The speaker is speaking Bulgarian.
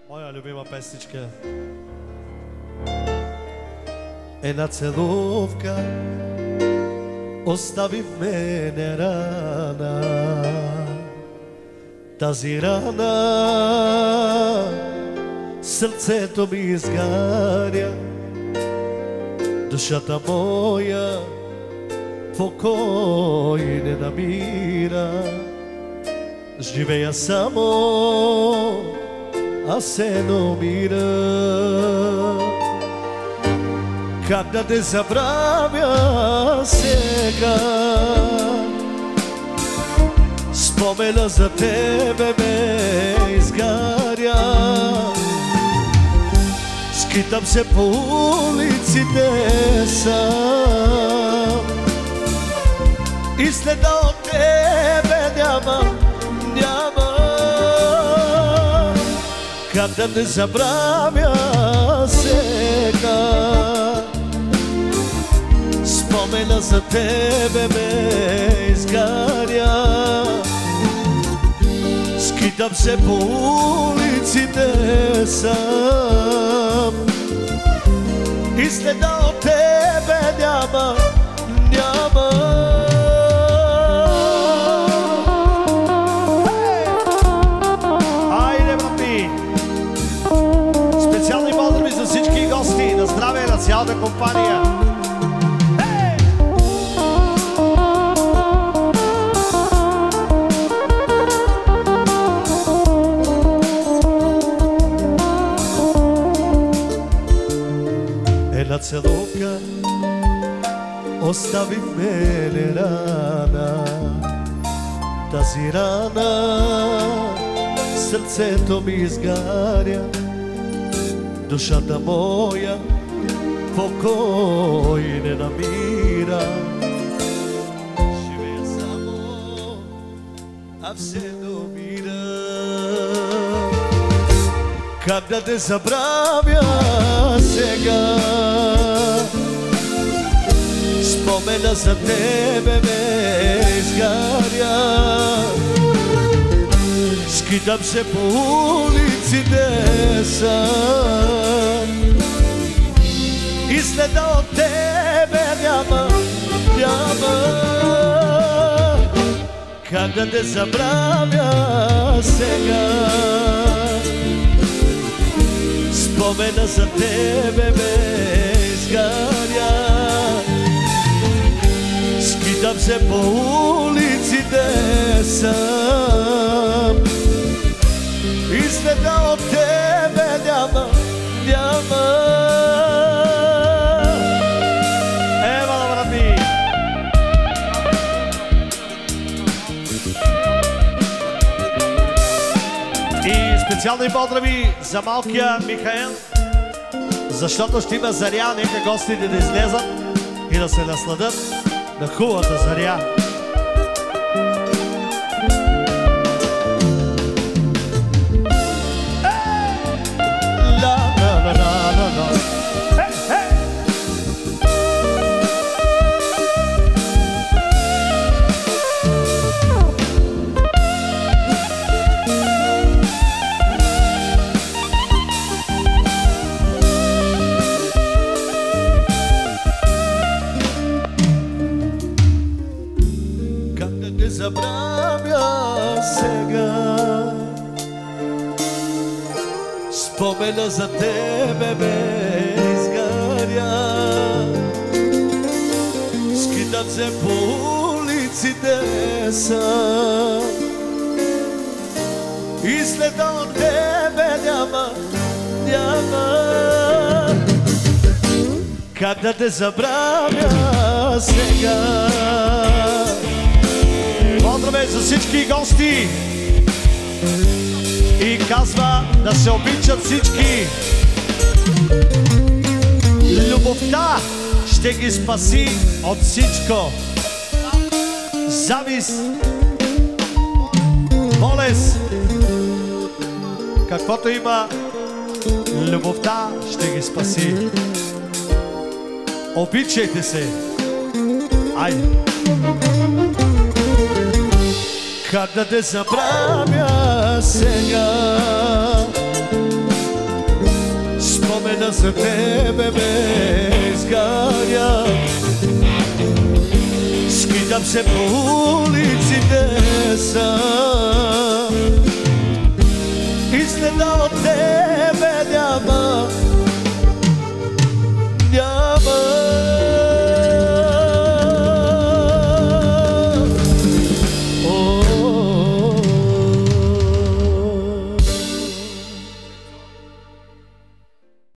Моя любима песничка. Една целувка остави в мене рана. Тази рана сърцето ми изгаря. Душата моя покой не намира. Живея само, а се намира. Как да те забравя сега? Спомена за тебе ме изгаря. Скитам се по улиците сам и следа от тебе няма. Как да те забравя сега? Спомена за тебе ме изгаря. Скитам се по улиците сам и следа от тебе няма. Специални поздрави за всички гости. На здраве на цялата компания. Една целувка остави в мене рана. Тази рана сърцето ми изгаря. Душата моя покой не намира. Живея само, а все намира. Как да те забравя сега? Спомена за тебе ме изгаря. Скитам се по улиците сам и следа от тебе няма. Как да те забравя сега? Спомена за тебе ме изгаря. Скитам се по улиците сам и следа от тебе няма. Ева, брати! И специални поздрави за малкия Михаел, защото ще има заря. Нека гостите да излезат и да се насладят на хубавата заря. Забравя сега. Спомена за тебе ме изгаря. Скитам се по улиците сам и следа от тебе няма. Как да те забравя сега? Поздравей за всички гости и казва да се обичат всички. Любовта ще ги спаси от всичко. Завист, болест, каквото има, любовта ще ги спаси. Обичайте се. Айде! Как да те забравя сега? да за тебе ме изганя. Скитам се по улиците сам и следа от тебе